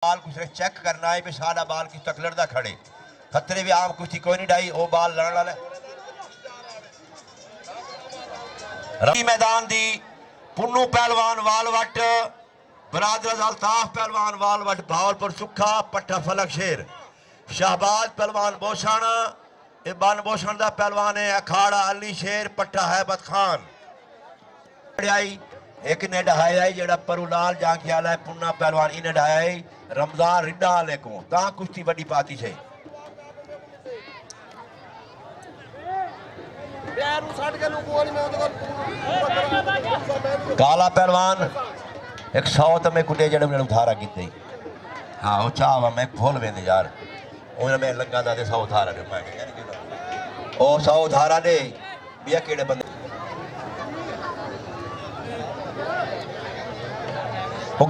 बाल कुछ चेक करना है भी साडा बाल किस तक लड़दा खड़े खतरे भी आम कुछ कोई नहीं डाई ओ बाल लड़न वाले रमी मैदान दी पुन्नू पहलवान वालवट बरादर अल्ताफ पहलवान वालवट भावलपुर सुखा पट्टा फलक शेर शहबाज पहलवान बोशाना इबान बोशान दा पहलवान है अखाड़ा अली शेर पट्टा हैबत खान एक ने ढाया जेड़ा परूलाल जांगियाल है पुन्ना पहलवान इन्हें ढाया रमजान रिड्डा वाले को ता कुश्ती बड़ी पाती से काला पहलवान एक 100 तो मैं कुटे जड़े मैंने उधारा की हाँ वो चाह मैं भूल वेंदे यार उन्हें मैं लंगा दा 100 उधारा दे मैं ओ 100 उधारा दे बिया केड़े बंदे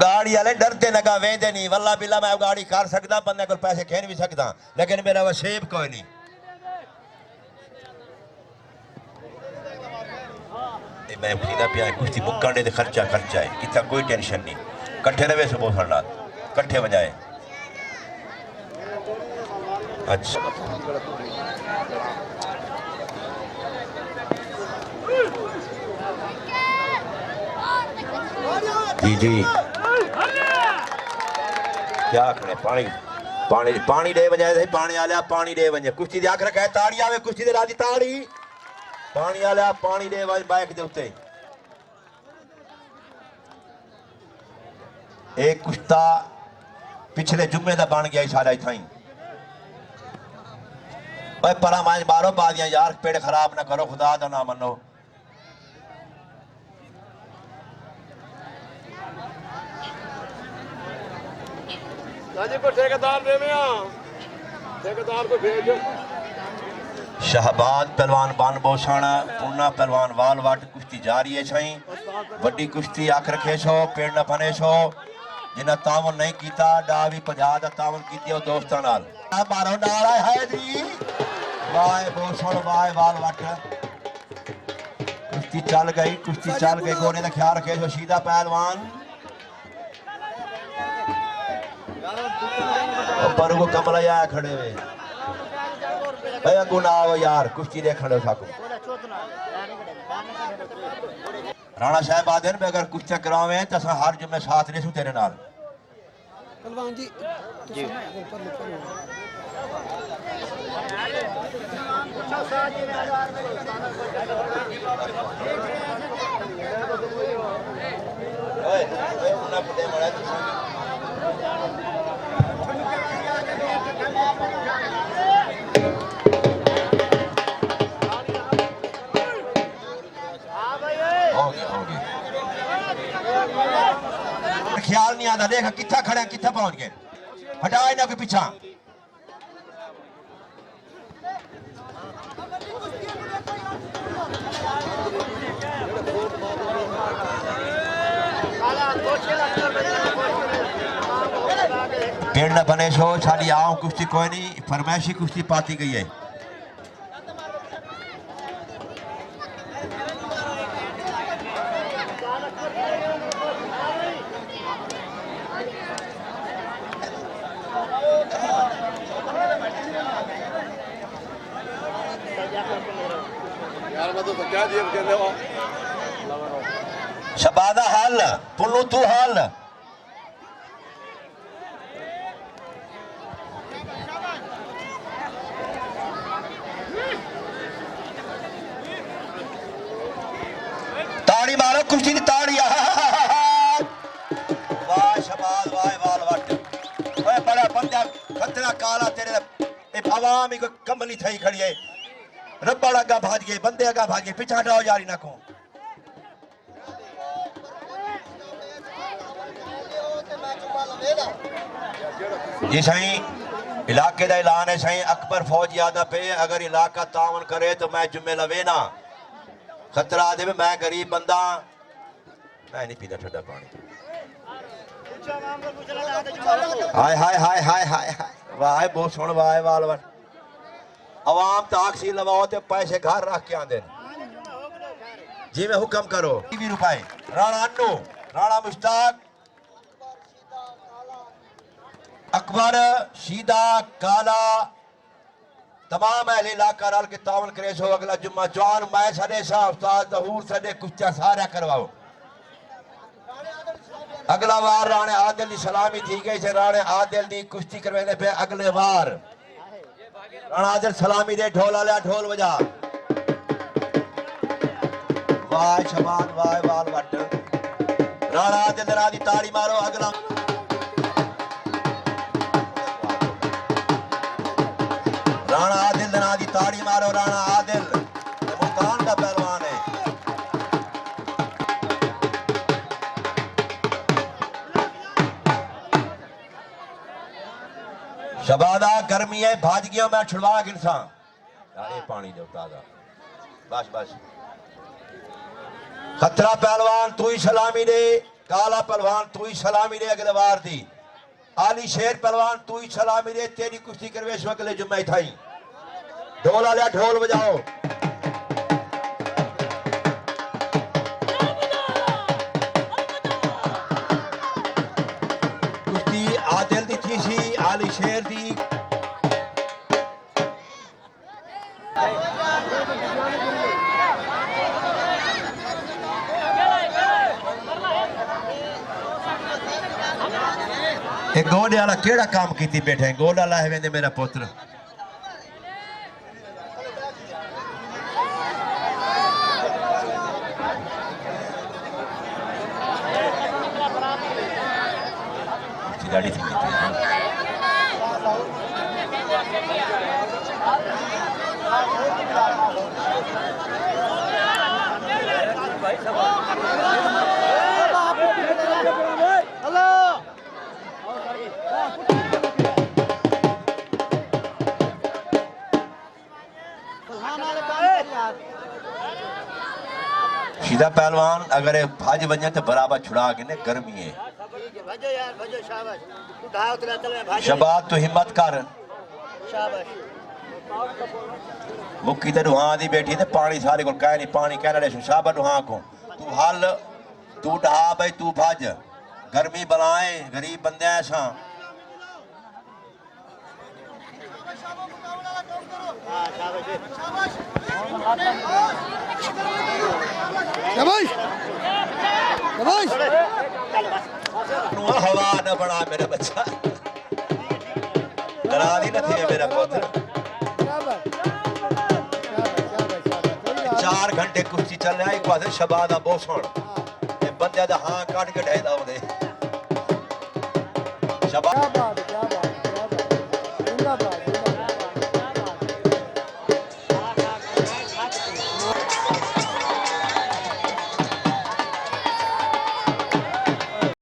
गाड़ी वाले डरते लगा वेंदे नहीं वल्ला बिल्ला मैं गाड़ी कर सकदा बंदे को पैसे खेन भी सकदा लेकिन मेरा वसेब कोई नहीं मैं सीधा पिया कुश्ती मुक्काने दे खर्चा है इतना कोई टेंशन नहीं कट्ठे रवे से बहुत सारा कट्ठे बजाए अच्छा जी जी क्या करे पानी पानी पानी दे वजाए थे पानी आलिया पानी दे वजे कुश्ती दे आख रखा है ताड़ी आवे कुश्ती दे राजी ताड़ी पानी आलिया पानी दे वज बाइक दे उत्ते एक कुश्ता पिछले जुम्मे दा बन गया सारा इथाई भाई परा मांझ मारो पा दिया यार पेड़ खराब ना करो खुदा दा ना मनो ठेकेदार को भेजो शहबाज पहलवान बान बोसाना पुन्ना पहलवान वालवट कुश्ती जारी है छई बड़ी कुश्ती आख रखे छो पेड़ न बने छो जिन्हें तावन नहीं कीता डा भी 50 दा तावन कीती दोस्तां नाल मारो नारा है जी वाह बोसन वाह वालवट कुश्ती चल गई गोने दा ख्याल रखे छो सीधा पहलवान पर वो कमला या खड़े हुए भैया गुना आओ यार कुश्ती देख खड़े साको राणा साहब आदन में अगर कुश्ती करावे तो हर जुम्मे साथ नहीं सु तेरे नाल पहलवान जी जी ओए उन्ना पुटे मड़ा ख्याल नहीं आता देख कितना खड़े कितना पहुंच गए हटाए ना कोई पीछा पेड़ न बने छो साड़ी आम कुश्ती कोई नहीं फरमाइशी कुश्ती पाती गई है शबादा हाल पुन्नू तू हाल ताड़ी मारो कुश्ती की ताड़ी वाह शबाद वाह वालवट ओए बड़ा बंदा खतरा काला तेरे आवाम को कमली थई खड़ी है रब्बड़ अगा भाज गए बंदे अगा भागे पीछा हटाओ जारी ना को जी सही इलाके का ऐलान है सही अकबर फौज यादा पे अगर इलाका तावन करे तो मैं जुम्मे लवे ना खतरा दे मैं गरीब बंदा मैं नहीं पीता ठंडा पानी हाय हाय हाय हाय हाय वाह बहुत सुन वाह वालवट अवाम ताकसी लवाओ ते पैसे घर रख के आंदे जी में हुक्म करो 20 रुपए राणा अन्नू राणा मुश्ताक अकबर शीदा काला तमाम अहले इलाका रल के तावन करे सो अगला जुम्मा जवान मैं सदे शाह उस्ताद जहूर सदे कुश्तियां सारा करवाओ अगला वार राणे आदिल की सलामी थी गई से राणे आदिल की कुश्ती करवाने पे अगले वार राणा आदिल सलामी दे ढोल आलिया ढोल बजा वाह शबान वाह वाल वट राणा आदिल दी ताड़ी मारो अगला राणा आदिल दी ताड़ी मारो राणा आदिल मुल्तान का पहलवान है शबादा गर्मी है भाज गया मैं छुड़वा गिनसा यारे पानी दो ताजा बस बस खतरा पहलवान तू ही सलामी दे काला पहलवान तू ही सलामी दे अगले वार दी आली शेर पहलवान तू ही सलामी दे तेरी कुश्ती करवेश अगले जुम्मे थाई ढोल आलिया ढोल बजाओ कुश्ती आदिल दी थी सी आली शेर दी गोडे वाला केड़ा काम कीती बैठे गोडा ला है मेरा पुत्र गाड़ी थी सीधा पहलवान अगर भाज वजे तो बराबर छुड़ा के ने गर्मी है शबाद तो हिम्मत कर मुक्की तो रुहां दी बैठी ते पानी सारे को कह नहीं पानी कहना रे शाबाश रुहां को तू हल तू ढा भाई तू भज गर्मी बलाए गरीब बंदे ऐसा हवा न बना मेरा बच्चा करा दी नहीं है मेरा पुत्र 4 घंटे कुश्ती चल रहा एक पास शबादा बोसण बंदे दा हां काट के ढाई दा शबाद